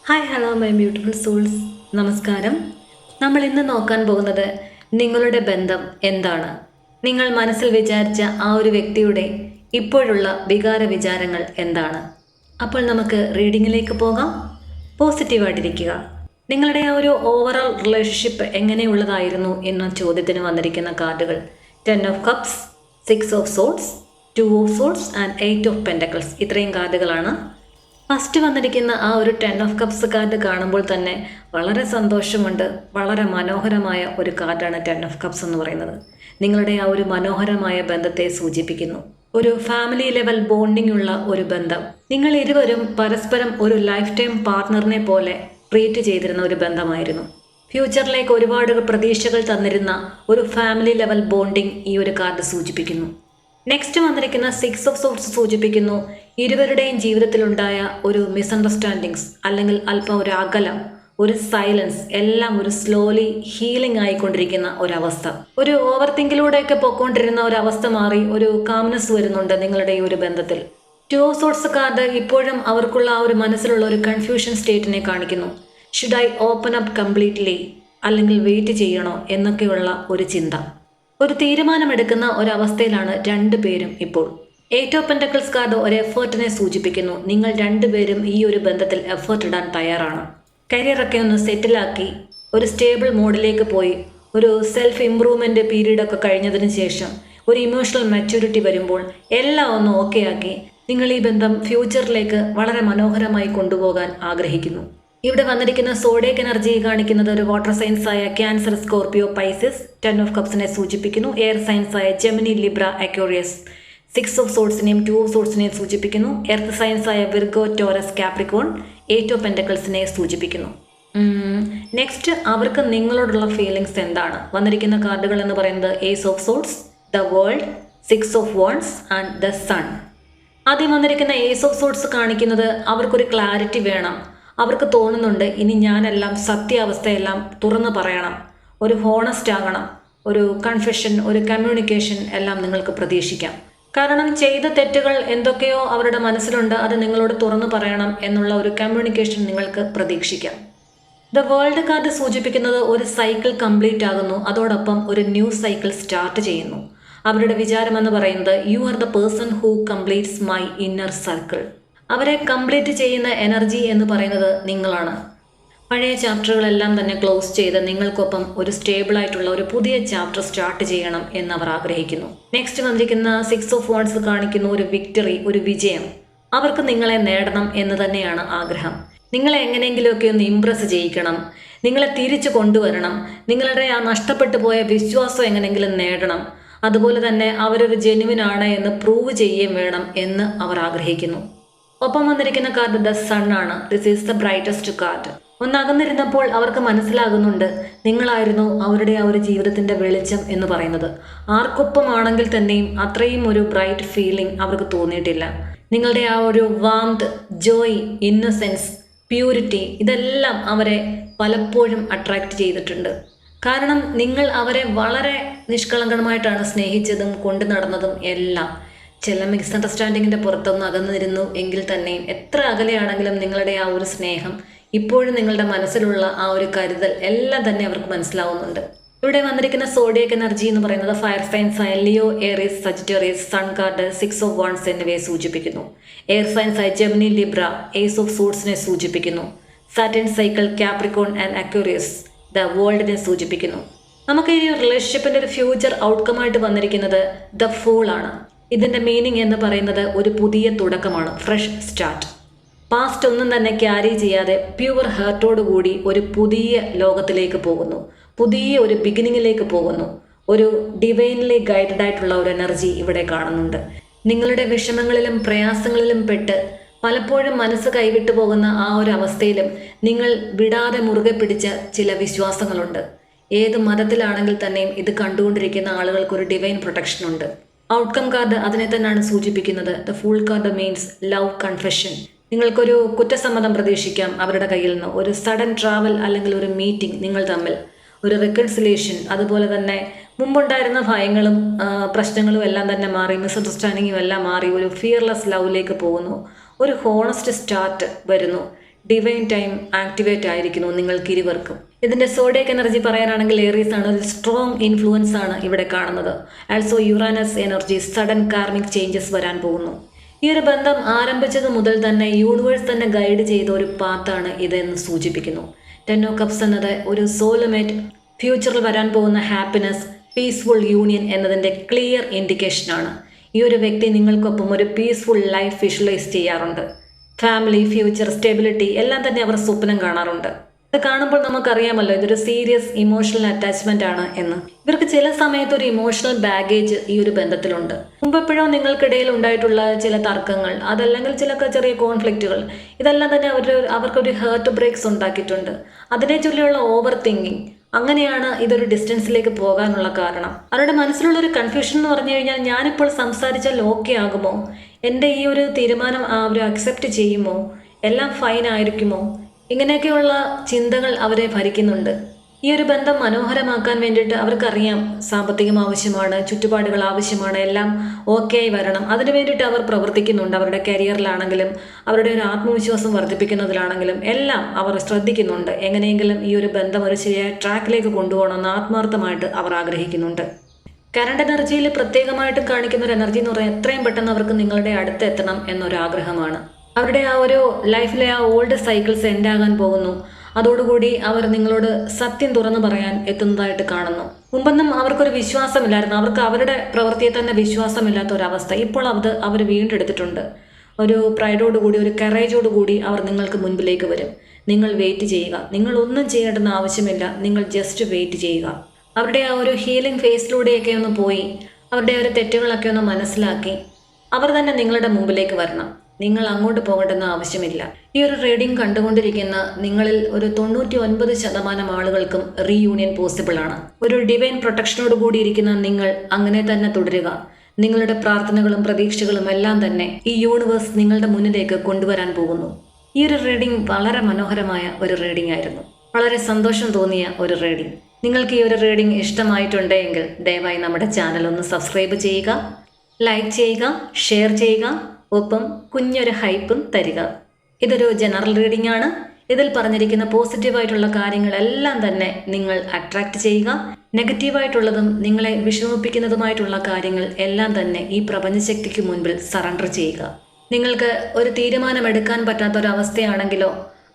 Hi hello my beautiful souls. നമസ്കാരം. നമ്മൾ ഇന്ന് നോക്കാൻ പോകുന്നത് നിങ്ങളുടെ ബന്ധം എന്താണ്, നിങ്ങൾ മനസ്സിൽ വിചാരിച്ച ആ ഒരു വ്യക്തിയുടെ ഇപ്പോഴുള്ള വികാര വിചാരങ്ങൾ എന്താണ്. അപ്പോൾ നമുക്ക് റീഡിങ്ങിലേക്ക് പോകാം. പോസിറ്റീവായിട്ടിരിക്കുക. നിങ്ങളുടെ ആ ഒരു ഓവറോൾ റിലേഷൻഷിപ്പ് എങ്ങനെയുള്ളതായിരുന്നു എന്ന ചോദ്യത്തിന് വന്നിരിക്കുന്ന കാർഡുകൾ 10 of cups, 6 of swords, 2 of swords and 8 of pentacles. ഇത്രയും കാർഡുകളാണ്. ഫസ്റ്റ് വന്നിരിക്കുന്ന ആ ഒരു 10 ഓഫ് കപ്സ് കാർഡ് കാണുമ്പോൾ തന്നെ വളരെ സന്തോഷമുണ്ട്. വളരെ മനോഹരമായ ഒരു കാർഡാണ് 10 ഓഫ് കപ്സ് എന്ന് പറയുന്നത്. നിങ്ങളുടെ ആ ഒരു മനോഹരമായ ബന്ധത്തെ സൂചിപ്പിക്കുന്നു. ഒരു ഫാമിലി ലെവൽ ബോണ്ടിങ് ഉള്ള ഒരു ബന്ധം. നിങ്ങൾ ഇരുവരും പരസ്പരം ഒരു ലൈഫ് ടൈം പാർട്ട്ണറിനെ പോലെ ട്രീറ്റ് ചെയ്തിരുന്ന ഒരു ബന്ധമായിരുന്നു. ഫ്യൂച്ചറിലേക്ക് ഒരുപാട് പ്രതീക്ഷകൾ തന്നിരുന്ന ഒരു ഫാമിലി ലെവൽ ബോണ്ടിങ് ഈ ഒരു കാർഡ് സൂചിപ്പിക്കുന്നു. നെക്സ്റ്റ് വന്നിരിക്കുന്ന 6 ഓഫ് സോർഡ്സ് സൂചിപ്പിക്കുന്നു ഇരുവരുടെയും ജീവിതത്തിലുണ്ടായ ഒരു മിസ്അണ്ടർസ്റ്റാൻഡിങ്സ്, അല്ലെങ്കിൽ അല്പം ഒരു അകലം, ഒരു സൈലൻസ്, എല്ലാം ഒരു സ്ലോലി ഹീലിംഗ് ആയിക്കൊണ്ടിരിക്കുന്ന ഒരവസ്ഥ. ഒരു ഓവർ തിങ്കിലൂടെയൊക്കെ പൊയ്ക്കൊണ്ടിരുന്ന ഒരവസ്ഥ മാറി ഒരു കാംനെസ് വരുന്നുണ്ട് നിങ്ങളുടെ ഈ ഒരു ബന്ധത്തിൽ. 2 ഓഫ് സോർഡ്സ് കാർഡ് ഇപ്പോഴും അവർക്കുള്ള ആ ഒരു മനസ്സിലുള്ള ഒരു കൺഫ്യൂഷൻ സ്റ്റേറ്റിനെ കാണിക്കുന്നു. Should I open up completely, അല്ലെങ്കിൽ വെയിറ്റ് ചെയ്യണോ എന്നൊക്കെയുള്ള ഒരു ചിന്ത. ഒരു തീരുമാനമെടുക്കുന്ന ഒരവസ്ഥയിലാണ് രണ്ടുപേരും ഇപ്പോൾ. 8 ഓഫ് പെൻറ്റക്കിൾസ് കാർഡ് ഒരു എഫേർട്ടിനെ സൂചിപ്പിക്കുന്നു. നിങ്ങൾ രണ്ടുപേരും ഈ ഒരു ബന്ധത്തിൽ എഫേർട്ട് ഇടാൻ തയ്യാറാണ്. കരിയറൊക്കെ ഒന്ന് സെറ്റിലാക്കി ഒരു സ്റ്റേബിൾ മോഡിലേക്ക് പോയി ഒരു സെൽഫ് ഇംപ്രൂവ്മെൻ്റ് പീരീഡൊക്കെ കഴിഞ്ഞതിന് ശേഷം ഒരു ഇമോഷണൽ മെച്യൂരിറ്റി വരുമ്പോൾ എല്ലാം ഒന്ന് ഓക്കെ ആക്കി നിങ്ങൾ ഈ ബന്ധം ഫ്യൂച്ചറിലേക്ക് വളരെ മനോഹരമായി കൊണ്ടുപോകാൻ ആഗ്രഹിക്കുന്നു. ഇവിടെ വന്നിരിക്കുന്ന സോഡിയക് എനർജി കാണിക്കുന്നത് ഒരു വാട്ടർ സയൻസ് ആയ ക്യാൻസർ, സ്കോർപിയോ, പൈസിസ്. 10 ഓഫ് കപ്സിനെ സൂചിപ്പിക്കുന്നു. എയർ സയൻസ് ആയ ജെമിനി, ലിബ്ര, അക്വേറിയസ്. 6 ഓഫ് സോർഡ്സിനെയും 2 ഓഫ് സോർഡ്സിനെയും സൂചിപ്പിക്കുന്നു. എർത്ത് സയൻസ് ആയ വിർഗോ, ടോറസ്, കാപ്രിക്കോൺ. 8 ഓഫ് പെൻറ്റക്കിൾസിനെ സൂചിപ്പിക്കുന്നു. നെക്സ്റ്റ് അവർക്ക് നിങ്ങളോടുള്ള ഫീലിങ്സ് എന്താണ്? വന്നിരിക്കുന്ന കാർഡുകൾ എന്ന് പറയുന്നത് ace of swords, the world, 6 of wands and the sun. ആദ്യം വന്നിരിക്കുന്ന ഏസ് ഓഫ് സോർഡ്സ് കാണിക്കുന്നത് അവർക്കൊരു ക്ലാരിറ്റി വേണം. അവർക്ക് തോന്നുന്നുണ്ട് ഇനി ഞാനെല്ലാം സത്യാവസ്ഥയെല്ലാം തുറന്നു പറയണം, ഒരു ഹോണസ്റ്റ് ആകണം, ഒരു കൺഫെഷൻ, ഒരു കമ്മ്യൂണിക്കേഷൻ എല്ലാം നിങ്ങൾക്ക് പ്രതീക്ഷിക്കാം. കാരണം ചെയ്ത തെറ്റുകൾ എന്തൊക്കെയോ അവരുടെ മനസ്സിലുണ്ട്, അത് നിങ്ങളോട് തുറന്നു പറയണം എന്നുള്ള ഒരു കമ്മ്യൂണിക്കേഷൻ നിങ്ങൾക്ക് പ്രതീക്ഷിക്കാം. ദ വേൾഡ് കാർഡ് സൂചിപ്പിക്കുന്നത് ഒരു സൈക്കിൾ കംപ്ലീറ്റ് ആകുന്നു, അതോടൊപ്പം ഒരു ന്യൂ സൈക്കിൾ സ്റ്റാർട്ട് ചെയ്യുന്നു. അവരുടെ വിചാരമെന്ന് പറയുന്നത് you are the person who completes my inner circle. അവരെ കംപ്ലീറ്റ് ചെയ്യുന്ന എനർജി എന്ന് പറയുന്നത് നിങ്ങളാണ്. പഴയ ചാപ്റ്ററുകളെല്ലാം തന്നെ ക്ലോസ് ചെയ്ത് നിങ്ങൾക്കൊപ്പം ഒരു സ്റ്റേബിൾ ആയിട്ടുള്ള ഒരു പുതിയ ചാപ്റ്റർ സ്റ്റാർട്ട് ചെയ്യണം എന്ന് അവർ ആഗ്രഹിക്കുന്നു. നെക്സ്റ്റ് വന്നിരിക്കുന്ന 6 ഓഫ് വാണ്ട്സ് കാണിക്കുന്നു ഒരു വിക്ടറി, ഒരു വിജയം. അവർക്ക് നിങ്ങളെ നേടണം എന്ന് തന്നെയാണ് ആഗ്രഹം. നിങ്ങളെ എങ്ങനെയെങ്കിലുമൊക്കെ ഒന്ന് ഇംപ്രസ് ചെയ്യിക്കണം, നിങ്ങളെ തിരിച്ചു കൊണ്ടുവരണം, നിങ്ങളുടെ ആ നഷ്ടപ്പെട്ടു പോയ വിശ്വാസം എങ്ങനെയെങ്കിലും നേടണം. അതുപോലെ തന്നെ അവരൊരു ജെന്യുവിൻ ആണ് എന്ന് പ്രൂവ് ചെയ്യുകയും വേണം എന്ന് അവർ ആഗ്രഹിക്കുന്നു. ഒപ്പം വന്നിരിക്കുന്ന കാർഡ് ദ സൺ ആണ്. This is the brightest card. ഒന്നകന്നിരുന്നപ്പോൾ അവർക്ക് മനസ്സിലാകുന്നുണ്ട് നിങ്ങളായിരുന്നു അവരുടെ ആ ഒരു ജീവിതത്തിൻ്റെ വെളിച്ചം എന്ന് പറയുന്നത്. ആർക്കൊപ്പമാണെങ്കിൽ തന്നെയും അത്രയും ഒരു ബ്രൈറ്റ് ഫീലിംഗ് അവർക്ക് തോന്നിയിട്ടില്ല. നിങ്ങളുടെ ആ ഒരു വാംത്, ജോയ്, ഇന്നസെൻസ്, പ്യൂരിറ്റി, ഇതെല്ലാം അവരെ പലപ്പോഴും അട്രാക്റ്റ് ചെയ്തിട്ടുണ്ട്. കാരണം നിങ്ങൾ അവരെ വളരെ നിഷ്കളങ്കമായിട്ടാണ് സ്നേഹിച്ചതും കൊണ്ടു നടന്നതും എല്ലാം. ചില മിസ്അണ്ടർസ്റ്റാൻഡിങ്ങിൻ്റെ പുറത്തൊന്നും അകന്നിരുന്നു എങ്കിൽ തന്നെയും എത്ര അകലെയാണെങ്കിലും നിങ്ങളുടെ ആ ഒരു സ്നേഹം, ഇപ്പോഴും നിങ്ങളുടെ മനസ്സിലുള്ള ആ ഒരു കരുതൽ എല്ലാം തന്നെ അവർക്ക് മനസ്സിലാവുന്നുണ്ട്. ഇവിടെ വന്നിരിക്കുന്ന സോഡിയക് എനർജി എന്ന് പറയുന്നത് ഫയർ സയൻസ് ആയ Leo, Aries, Sagittarius, sun card, 6 of wands എന്നിവയെ സൂചിപ്പിക്കുന്നു. എയർ സയൻസ് ആയ ജെമിനി, ലിബ്ര, ഏസ് ഓഫ് സോർഡ്സിനെ സൂചിപ്പിക്കുന്നു. Saturn cycle, Capricorn and Aquarius the വേൾഡിനെ സൂചിപ്പിക്കുന്നു. നമുക്ക് ഈ റിലേഷൻഷിപ്പിൻ്റെ ഒരു ഫ്യൂച്ചർ ഔട്ട്കമായിട്ട് വന്നിരിക്കുന്നത് ദ ഫൂൾ ആണ്. ഇതിൻ്റെ മീനിങ് എന്ന് പറയുന്നത് ഒരു പുതിയ തുടക്കമാണ്, ഫ്രഷ് സ്റ്റാർട്ട്. പാസ്റ്റ് ഒന്നും തന്നെ ക്യാരി ചെയ്യാതെ പ്യുവർ ഹേർട്ടോടുകൂടി ഒരു പുതിയ ലോകത്തിലേക്ക് പോകുന്നു, പുതിയ ഒരു ബിഗിനിങ്ങിലേക്ക് പോകുന്നു. ഒരു ഡിവൈൻലി ഗൈഡഡ് ആയിട്ടുള്ള ഒരു എനർജി ഇവിടെ കാണുന്നുണ്ട്. നിങ്ങളുടെ വിഷമങ്ങളിലും പ്രയാസങ്ങളിലും പെട്ട് പലപ്പോഴും മനസ്സ് കൈവിട്ടു പോകുന്ന ആ ഒരു അവസ്ഥയിലും നിങ്ങൾ വിടാതെ മുറുകെ പിടിച്ച ചില വിശ്വാസങ്ങളുണ്ട്. ഏത് മതത്തിലാണെങ്കിൽ തന്നെയും ഇത് കണ്ടുകൊണ്ടിരിക്കുന്ന ആളുകൾക്കൊരു ഡിവൈൻ പ്രൊട്ടക്ഷൻ ഉണ്ട്. ഔട്ട്കം കാർഡ് അതിനെ തന്നെയാണ് സൂചിപ്പിക്കുന്നത്. The fool card means love confession. നിങ്ങൾക്കൊരു കുറ്റസമ്മതം പ്രതീക്ഷിക്കാം അവരുടെ കയ്യിൽ നിന്ന്. ഒരു സഡൻ ട്രാവൽ അല്ലെങ്കിൽ ഒരു മീറ്റിംഗ്, നിങ്ങൾ തമ്മിൽ ഒരു റെക്കൺസിലേഷൻ. അതുപോലെ തന്നെ മുമ്പുണ്ടായിരുന്ന ഭയങ്ങളും പ്രശ്നങ്ങളും എല്ലാം തന്നെ മാറി, മിസ്അണ്ടർസ്റ്റാൻഡിങ്ങും എല്ലാം മാറി ഒരു ഫിയർലെസ് ലവിലേക്ക് പോകുന്നു. ഒരു ഹോണസ്റ്റ് സ്റ്റാർട്ട് വരുന്നു. ഡിവൈൻ ടൈം ആക്ടിവേറ്റ് ആയിരിക്കുന്നു നിങ്ങൾക്ക് ഇരുവർക്കും. ഇതിന്റെ സോഡിയക് എനർജി പറയാനാണെങ്കിൽ ഏറീസ് ആണ്. ഒരു സ്ട്രോങ് ഇൻഫ്ലുവൻസ് ആണ് ഇവിടെ കാണുന്നത്. Also Uranus energy, sudden karmic changes വരാൻ പോകുന്നു. ഈ ഒരു ബന്ധം ആരംഭിച്ചത് മുതൽ തന്നെ യൂണിവേഴ്സ് തന്നെ ഗൈഡ് ചെയ്ത ഒരു പാത്താണ് ഇതെന്ന് സൂചിപ്പിക്കുന്നു. 10 ഓഫ് കപ്സ് എന്നത് ഒരു സോൾമേറ്റ്, ഫ്യൂച്ചറിൽ വരാൻ പോകുന്ന ഹാപ്പിനെസ്, പീസ്ഫുൾ യൂണിയൻ എന്നതിൻ്റെ ക്ലിയർ ഇൻഡിക്കേഷനാണ്. ഈ ഒരു വ്യക്തി നിങ്ങൾക്കൊപ്പം ഒരു പീസ്ഫുൾ ലൈഫ് വിഷ്വലൈസ് ചെയ്യാറുണ്ട്. ഫാമിലി, ഫ്യൂച്ചർ, സ്റ്റെബിലിറ്റി എല്ലാം തന്നെ അവർ സ്വപ്നം കാണാറുണ്ട്. ഇത് കാണുമ്പോൾ നമുക്കറിയാമല്ലോ ഇതൊരു സീരിയസ് ഇമോഷണൽ അറ്റാച്ച്മെന്റ് ആണ് എന്ന്. ഇവർക്ക് ചില സമയത്ത് ഒരു ഇമോഷണൽ ബാഗേജ് ഈ ഒരു ബന്ധത്തിലുണ്ട്. മുമ്പെപ്പോഴോ നിങ്ങൾക്കിടയിൽ ഉണ്ടായിട്ടുള്ള ചില തർക്കങ്ങൾ, അതല്ലെങ്കിൽ ചില ചെറിയ കോൺഫ്ലിക്റ്റുകൾ, ഇതെല്ലാം തന്നെ അവർക്കൊരു ഹേർട്ട് ബ്രേക്സ് ഉണ്ടാക്കിയിട്ടുണ്ട്. അതിനെ ചൊല്ലിയുള്ള ഓവർ തിങ്കിങ്, അങ്ങനെയാണ് ഇതൊരു ഡിസ്റ്റൻസിലേക്ക് പോകാനുള്ള കാരണം. അവരുടെ മനസ്സിലുള്ളൊരു കൺഫ്യൂഷൻ എന്ന് പറഞ്ഞു കഴിഞ്ഞാൽ, ഞാനിപ്പോൾ സംസാരിച്ചാൽ ഓക്കെ ആകുമോ, എൻ്റെ ഈ ഒരു തീരുമാനം അവർ അക്സെപ്റ്റ് ചെയ്യുമോ, എല്ലാം ഫൈൻ ആയിരിക്കുമോ, ഇങ്ങനെയൊക്കെയുള്ള ചിന്തകൾ അവരെ ഭരിക്കുന്നുണ്ട്. ഈ ഒരു ബന്ധം മനോഹരമാക്കാൻ വേണ്ടിയിട്ട് അവർക്കറിയാം സാമ്പത്തികം ആവശ്യമാണ്, ചുറ്റുപാടുകൾ ആവശ്യമാണ്, എല്ലാം ഓക്കെ ആയി വരണം. അതിനു വേണ്ടിയിട്ട് അവർ പ്രവർത്തിക്കുന്നുണ്ട്. അവരുടെ കരിയറിലാണെങ്കിലും അവരുടെ ഒരു ആത്മവിശ്വാസം വർദ്ധിപ്പിക്കുന്നതിലാണെങ്കിലും എല്ലാം അവർ ശ്രദ്ധിക്കുന്നുണ്ട്. എങ്ങനെയെങ്കിലും ഈ ഒരു ബന്ധം ഒരു ശരിയായ ട്രാക്കിലേക്ക് കൊണ്ടുപോകണമെന്ന് ആത്മാർത്ഥമായിട്ട് അവർ ആഗ്രഹിക്കുന്നുണ്ട്. കറണ്ട് എനർജിയിൽ പ്രത്യേകമായിട്ട് കാണിക്കുന്ന ഒരു എനർജി എന്ന് പറഞ്ഞാൽ എത്രയും പെട്ടെന്ന് അവർക്ക് നിങ്ങളുടെ അടുത്ത് എത്തണം എന്നൊരാഗ്രഹമാണ്. അവരുടെ ആ ഒരു ലൈഫിലെ ആ ഓൾഡ് സൈക്കിൾസ് എൻഡാകാൻ പോകുന്നു. അതോടുകൂടി അവർ നിങ്ങളോട് സത്യം തുറന്നു പറയാൻ എത്തുന്നതായിട്ട് കാണുന്നു. മുമ്പൊന്നും അവർക്കൊരു വിശ്വാസമില്ലായിരുന്നു, അവർക്ക് അവരുടെ പ്രവൃത്തിയെ തന്നെ വിശ്വാസമില്ലാത്ത ഒരവസ്ഥ. ഇപ്പോൾ അവർ വീണ്ടെടുത്തിട്ടുണ്ട്. ഒരു പ്രൈഡോടുകൂടി, ഒരു കറേജോടുകൂടി അവർ നിങ്ങൾക്ക് മുൻപിലേക്ക് വരും. നിങ്ങൾ വെയിറ്റ് ചെയ്യുക. നിങ്ങൾ ഒന്നും ചെയ്യേണ്ടെന്ന് ആവശ്യമില്ല, നിങ്ങൾ ജസ്റ്റ് വെയിറ്റ് ചെയ്യുക. അവരുടെ ആ ഒരു ഹീലിംഗ് ഫേസിലൂടെയൊക്കെ ഒന്ന് പോയി അവരുടെ ഒരു തെറ്റുകളൊക്കെ ഒന്ന് മനസ്സിലാക്കി അവർ തന്നെ നിങ്ങളുടെ മുമ്പിലേക്ക് വരണം. നിങ്ങൾ അങ്ങോട്ട് പോകേണ്ടെന്ന് ആവശ്യമില്ല. ഈ ഒരു റീഡിംഗ് കണ്ടുകൊണ്ടിരിക്കുന്ന നിങ്ങളിൽ ഒരു 99% ആളുകൾക്കും റീയൂണിയൻ പോസിബിൾ ആണ്. ഒരു ഡിവൈൻ പ്രൊട്ടക്ഷനോട് കൂടി ഇരിക്കുന്ന നിങ്ങൾ അങ്ങനെ തന്നെ തുടരുക. നിങ്ങളുടെ പ്രാർത്ഥനകളും പ്രതീക്ഷകളും എല്ലാം തന്നെ ഈ യൂണിവേഴ്സ് നിങ്ങളുടെ മുന്നിലേക്ക് കൊണ്ടുവരാൻ പോകുന്നു. ഈ ഒരു റീഡിംഗ് വളരെ മനോഹരമായ ഒരു റീഡിംഗ് ആയിരുന്നു. വളരെ സന്തോഷം തോന്നിയ ഒരു റീഡിംഗ്. നിങ്ങൾക്ക് ഈ ഒരു റീഡിംഗ് ഇഷ്ടമായിട്ടുണ്ടെങ്കിൽ ദയവായി നമ്മുടെ ചാനൽ ഒന്ന് സബ്സ്ക്രൈബ് ചെയ്യുക, ലൈക്ക് ചെയ്യുക, ഷെയർ ചെയ്യുക, ഒപ്പം കുഞ്ഞൊരു ഹൈപ്പും തരിക. ഇതൊരു ജനറൽ റീഡിംഗ് ആണ്. ഇതിൽ പറഞ്ഞിരിക്കുന്ന പോസിറ്റീവായിട്ടുള്ള കാര്യങ്ങളെല്ലാം തന്നെ നിങ്ങൾ അട്രാക്റ്റ് ചെയ്യുക. നെഗറ്റീവായിട്ടുള്ളതും നിങ്ങളെ വിഷമിപ്പിക്കുന്നതുമായിട്ടുള്ള കാര്യങ്ങൾ എല്ലാം തന്നെ ഈ പ്രപഞ്ചശക്തിക്ക് മുൻപിൽ സറണ്ടർ ചെയ്യുക. നിങ്ങൾക്ക് ഒരു തീരുമാനമെടുക്കാൻ പറ്റാത്തൊരവസ്ഥയാണെങ്കിലോ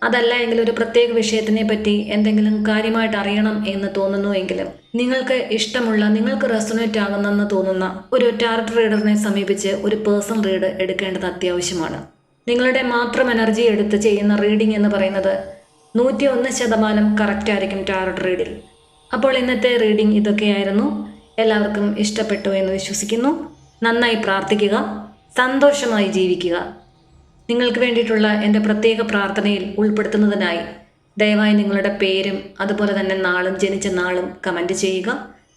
അതല്ല എങ്കിൽ ഒരു പ്രത്യേക വിഷയത്തിനെ പറ്റി എന്തെങ്കിലും കാര്യമായിട്ട് അറിയണം എന്ന് തോന്നുന്നുവെങ്കിലും നിങ്ങൾക്ക് ഇഷ്ടമുള്ള, നിങ്ങൾക്ക് റെസൊണേറ്റ് ആകുന്നെന്ന് തോന്നുന്ന ഒരു ടാരറ്റ് റീഡറിനെ സമീപിച്ച് ഒരു പേഴ്സണൽ റീഡ് എടുക്കേണ്ടത് അത്യാവശ്യമാണ്. നിങ്ങളുടെ മാത്രം എനർജി എടുത്ത് ചെയ്യുന്ന റീഡിംഗ് എന്ന് പറയുന്നത് 101% കറക്റ്റ് ആയിരിക്കും ടാരറ്റ് റീഡിൽ. അപ്പോൾ ഇന്നത്തെ റീഡിംഗ് ഇതൊക്കെയായിരുന്നു. എല്ലാവർക്കും ഇഷ്ടപ്പെട്ടു എന്ന് വിശ്വസിക്കുന്നു. നന്നായി പ്രാർത്ഥിക്കുക, സന്തോഷമായി ജീവിക്കുക. നിങ്ങൾക്ക് വേണ്ടിയിട്ടുള്ള എൻ്റെ പ്രത്യേക പ്രാർത്ഥനയിൽ ഉൾപ്പെടുത്തുന്നതിനായി ദയവായി നിങ്ങളുടെ പേരും അതുപോലെ തന്നെ നാളും, ജനിച്ച നാളും കമൻറ്റ് ചെയ്യുക.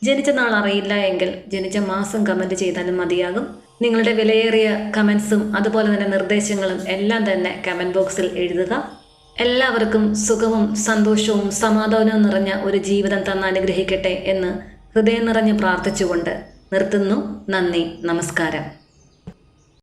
ജനിച്ച നാൾ അറിയില്ല എങ്കിൽ ജനിച്ച മാസം കമൻറ്റ് ചെയ്താലും മതിയാകും. നിങ്ങളുടെ വിലയേറിയ കമൻസും അതുപോലെ തന്നെ നിർദ്ദേശങ്ങളും എല്ലാം തന്നെ കമൻറ്റ് ബോക്സിൽ എഴുതുക. എല്ലാവർക്കും സുഖവും സന്തോഷവും സമാധാനവും നിറഞ്ഞ ഒരു ജീവിതം തന്ന് അനുഗ്രഹിക്കട്ടെ എന്ന് ഹൃദയം നിറഞ്ഞ് പ്രാർത്ഥിച്ചുകൊണ്ട് നിർത്തുന്നു. നന്ദി, നമസ്കാരം.